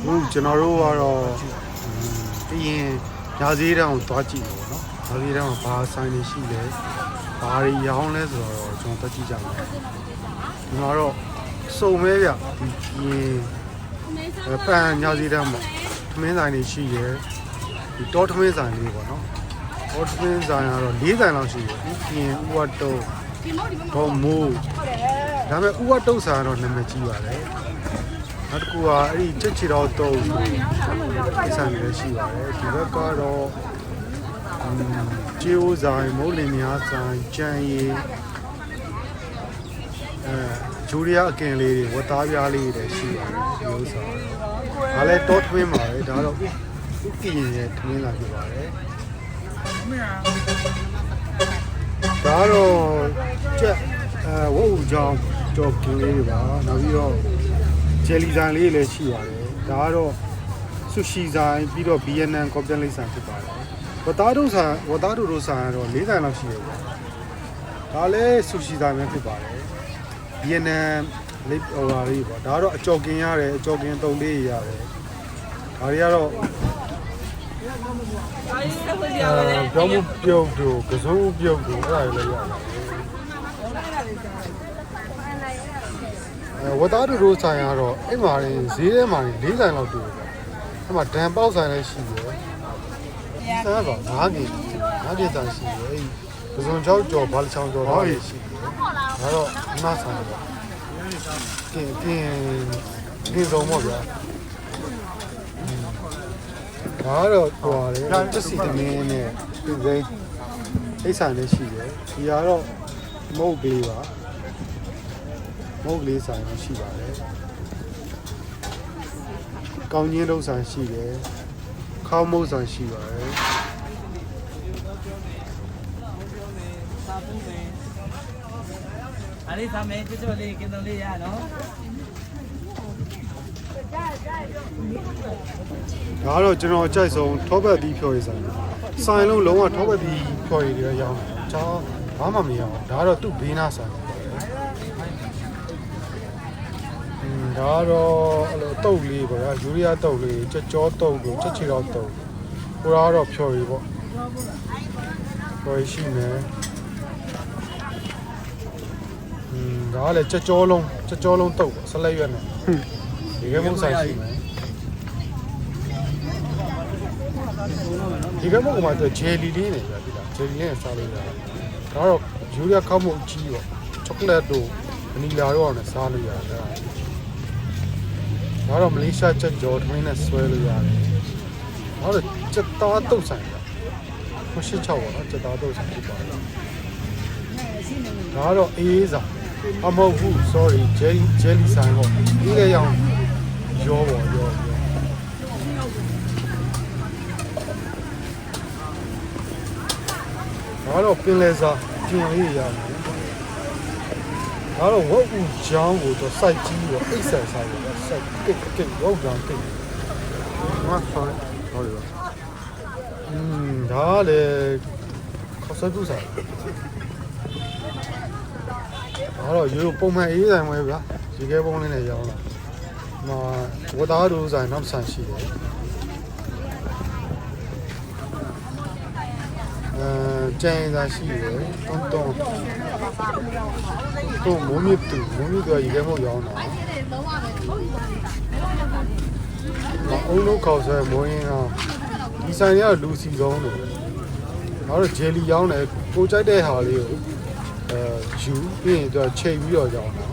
ဟုတ်ကျွန်တော်တို့ကတော့ပြီးရင်ညာစည်းတန်းကိုသွားကြည့်လို့နော်ညာစည်းတန်းမှာဘာဆိုင်နေရှိလဲဘာတွေရောင်းလဲဆိုတော့ကျွန်တော်တက်ကြည့်ကြမယ်ကျွန်တော်ကတော့စုံမဲဗျဒီပန်ညာစည်းတန်းမှာသမင်းဆိုင်တွေရှိရဲဒီတောသမင်းဆိုင်လေးပေါ့နော်တောသမင်းဆိုင်ကတော့၄ဆိုင်လောက်ရှိရဲပြီးရင်ဥဝတ်တုံးဒေါ်မိုးဒါပေမဲ့ဥဝတ်တုံးဆိုင်ကတော့နာမည်ကြီးပါတယ်နောက်တစ်ခုကအဲ့ဒီချက်ချီတော့တုံးဆိုင်လေးရှိပါတယ်ဒီဘက်ကတော့ကျေးဦးဆိုင်မိုးလင်းများဆိုင်ကြံရည်ဂျူရီယာအကင်လေးတွေဝတ်သားပြားလေးတွေရှိပါတယ်ဒီဥစ္စာဒါလည်းတောထွင်းပါပဲဒါတော့ဥကင်ရဲ့ထွင်းလာပြပါတယ်ဒါတော့ကျက်ဝုတ်ကြောင်ကြော်ကင်လေးတွေပါနောက်ပြီးတော့ဂျယ်လီဆိုင်လေးလည်းရှိပါတယ်ဒါကတော့ဆူရှီဆိုင်ပြီးတော့ B&M ကော်ပီလေးဆိုင်ဖြစ်ပါတယ်ဝတ်သားတို့ဆိုင်ကတော့၄ဆိုင်လောက်ရှိတယ်ဗျဒါလည်းဆူရှီဆိုင်ပဲဖြစ်ပါတယ် B&M လေးဟိုပါလေးပေါ့ဒါကတော့အကြော်ကင်ရတယ်အကြော်ကင်တုံလေးရတယ်ဒါတွေကတော့ပြောင်းမှုပြုတ်တို့ကစိုးပြုတ်တို့အဲ့ဒါတွေလည်းရတယ်ဝတ်သားတို့ဆိုင်ကတော့အဲ့မှာဈေးထဲမှာ၄ဆိုင်လောက်တွေ့တယ်အဲ့မှာဒန်ပေါက်ဆိုင်လည်းရှိတယ်စားပါ၅ကင်ဆိုင်ရှိတယ်အဲ့ပစုံချောက်ကျော်ဘာလချောင်းကျော်တော့ရှိတယ်ဒါတော့ဒီမှာဆိုင်ပါကင်ဆုံးပေါ့ဗျာဒါတော့ဟိုလေတက်စီသမင်းနဲ့ဒီစိမ်းအိတ်ဆိုင်လေးရှိတယ်ဒီကတော့မုတ်ကလေးပါမုတ်ကလေးဆိုင်ရှိပါတယ်ကောင်းကြီးလုံးဆိုင်ရှိတယ်ခေါင်းမုတ်ဆိုင်ရှိပါတယ်အဲ့ဒီသမင်းကျွတ်လေးကင်းတော်လေးရနော်ဒါကတော့ကျွန်တော်အကြိုက်ဆုံးထောပတ်သီးဖြော်ရည်ဆိုင်လုံးလုံးဝထောပတ်သီးဖြော်ရည်တွေရောင်းတယ်။ကျွန်တော်ဘာမှမရအောင်ဒါကတော့သူ့ဘေးနားဆိုင်ဒါကတော့အဲ့လိုတုပ်လေးပေါ့ဗျာယူရီးယားတုပ်လေးကြက်ကြောတုပ်တို့ချက်ချီတော့တုပ်ဟိုကတော့ဖြော်ရည်ပေါ့ဖြော်ရည်ရှိမယ်ဒါကလည်းကြက်ကြောလုံးတုပ်ပေါ့ဆက်လက်ရွက်နဲ့ဒီကဲမုံဆိုင်ရှိမယ်ဒီကဲမုံကမှတော့ဂျယ်လီလေးနေပြပြီလားဂျယ်လီနဲ့စားလို့ရတယ်ဒါတော့ယူရီးယားခောက်မှုအကြီးပေါ့ချောကလက်တို့ဗနီလာတို့အောင်နဲ့စားလို့ရတယ်ဒါတော့မလေးရှားချက်ကြောထမင်းနဲ့ဆွဲလို့ရတယ်ဒါတော့ချက်သားတုတ်ဆိုင်ပါမရှိချောက်ပါတော့ချက်သားတုတ်ဆိုင်ဖြစ်ပါတယ်ဒါတော့အေးစားအမဟုတ်ဘူး sorry ဂျယ်လီဆိုင်ပေါ့ဒီလေရောင်ရောပေါ့ရောဒါတော့ပင်လယ်စာပြင်လေးရတယ်ဒါတော့ဝတ်ဦးချောင်းကိုတော့စိုက်ကြီးရောအိတ်ဆန်ဆိုင်ရောစိုက်ကိတ်ဝတ်ကြောင်ကိတ်မဆောင်းဟောလို့ဒါလည်းခေါ်စကူဆိုင်တော့ရိုးပုံမှန်အေးဆိုင်ပဲဗျာရေခဲပုံးလေးနဲ့ရောင်းလာဝတ်သားတို့ဆိုင်နောက်ဆိုင်ရှိတယ်ကျန်ဆိုင်ရှိတယ်တုံးမိုးမြစ်ကရေခဲပုံးရောင်းတာအုံလုံးခေါက်ဆွဲမိုးရင်းအောင်ဒီဆိုင်ကလူစီဆုံးလို့နောက်တော့ဂျယ်လီရောင်းတယ်ကိုကြိုက်တဲ့ဟာလေးကိုယူပြီးရင်တော့ချိန်ပြီးတော့ကြောင်းတာ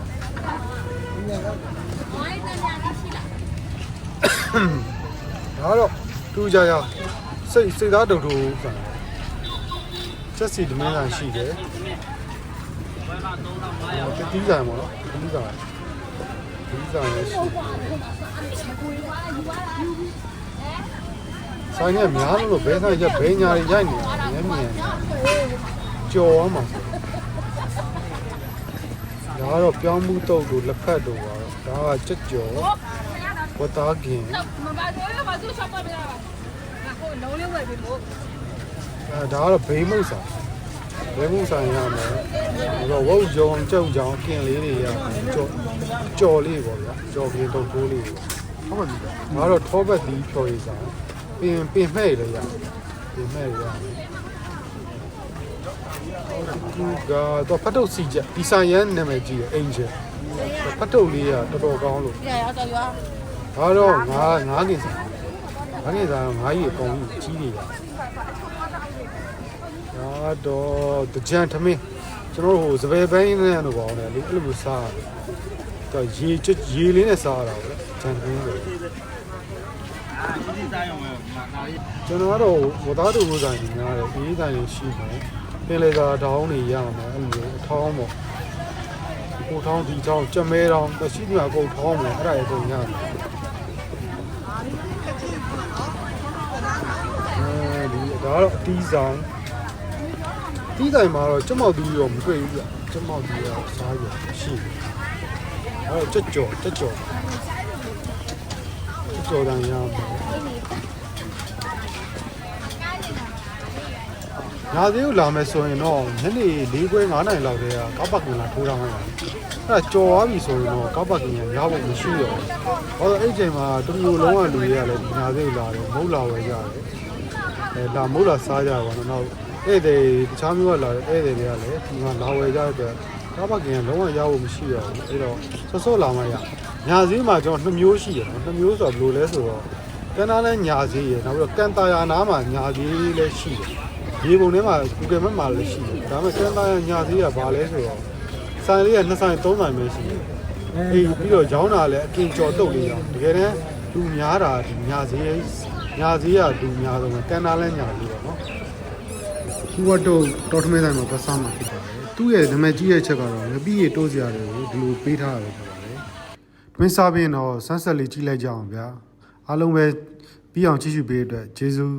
ဒါတော့သူကြရစိတ်သားတုတ်ထိုးဆိုင်ချက်စီသမင်းဆိုင်ရှိတယ်တီးဆိုင်ပေါ့နော်တီးဆိုင်လည်းရှိဆိုင်နဲ့များလို့ဘဲဆိုင်ချက်ဘဲညာတွေရိုက်နေတာမြဲမြဲကြော်အောင်ပါဒါကတော့ပြောင်းမှုတုပ်တို့လက်ဖက်တို့ပါတော့ဒါကကြက်ကြော်ဝတ်သားကင်ဒါကတော့ဘိမုတ်ဆိုင်ရမယ်တော့ဝုတ်ကြောင်ကြောက်ကြောင်ကင်လေးတွေရကြော်လေးပေါ့ဗျာကြော်ကင်တုပ်ထိုးလေးတွေ ဟုတ်ပါပြီငါတော့ထောပတ်ပြီးဖြော်ရည်စားပင်မဲ့လေရပင်မဲ့ရဒီကတော့ဖတ်တုတ်စီချက်ဒီဆိုင်ရန်နာမည်ကြီးအင်ဂျင်ဖတ်တုတ်လေးကတော်တော်ကောင်းလို့ ပြရတော့ရွာ ဒါတော့ငါးကင်စားငါးကင်စားတော့ငါးကြီးအကုန်ကြီးနေရဒါတော့တကြံထမင်းကျွန်တော်တို့စပယ်ဘိုင်းနဲ့တော့ပေါ့လေအဲ့လိုမျိုးစားရတယ်တော့ရေလေးနဲ့စားရတာပဲကြံထမင်းဆို ဒီစားရုံပဲနာရီ ကျွန်တော်ကတော့ဝသားတူဆိုင်ကြီးများတယ်အေးဆိုင်ကြီးရှိမယ်ပင်လေသာတောင်းနေရမယ်အဲ့လိုအထောင်းပေါ့ကိုထောင်းဒီထောင်းကြက်မဲထောင်းတရှိမြအကုန်ထောင်းမယ်အဲ့ဒါအကုန်ရတယ်ဒီဒါတော့အတီးဆိုင်တီးဆိုင်မှာတော့ကျမောက်တူရောမတွေ့ဘူးပြကျမောက်တူရောစားရရှိတယ်အဲ့တော့ကြော်တန်ရမယ်ညာသေးကိုလာမယ်ဆိုရင်တော့ညနေ4 ခွဲ 5 နိုင်လောက်တည်းကကောက်ပတ်ကင်လာထိုးထားမှန်းအဲ့ဒါကြော်သွားပြီဆိုရင်တော့ကောက်ပတ်ကင်ရရဖို့မရှိတော့ဘူး။ဟောအဲ့ချိန်မှာတူမျိုးလုံးဝလူတွေကလည်းညာသေးကိုလာတယ်မုတ်လာဝယ်ကြတယ်။ဒါမုတ်လာစားကြပါတော့။နောက်ဧည့်သည်တခြားမျိုးကလာတဲ့ဧည့်သည်တွေကလည်းဒီမှာလာဝယ်ကြတဲ့အတွက်ကောက်ပတ်ကင်ရလုံးဝရဖို့မရှိတော့ဘူး။အဲ့တော့စောလာမှရညာသေးမှာကျွန်တော်2 မျိုးရှိတယ်နော်2 မျိုးဆိုတော့ဘယ်လိုလဲဆိုတော့ကန်နာလဲညာသေးရယ်နောက်ပြီးတော့ကန်တာယာနားမှာညာသေးလည်းရှိတယ်ဒီပုံထဲမှာ Google Map မှာလည်းရှိတယ်ဒါပေမဲ့ကန်တာယာညာသေးကဘာလဲဆိုတော့ဆိုင်လေးက2ဆိုင်3ဆိုင်ပဲရှိတယ်အေးပြီးတော့ရောင်းတာလည်းအကင်ကျော်တုတ်လေးရောင်းတကယ်တမ်းလူများတာဒီညာသေးကလူများဆုံးပဲကန်တာလည်းညာသေးပါနော်ဒီကတော့တော်ထမင်းဆိုင်မှာပတ်စားမှာဖြစ်ပါတယ်သူ့ရဲ့နာမည်ကြီးတဲ့ချက်ကတော့ငပိရတိုးစရာတွေကိုဒီလိုပေးထားရတယ်ပြောပါတယ်တွင်းစားပြီးတော့ဆန်းဆက်လေးကြီးလိုက်ကြအောင်ဗျာအားလုံးပဲပြီးအောင်ကြည့်ရှုပေးတဲ့အတွက်ကျေးဇူး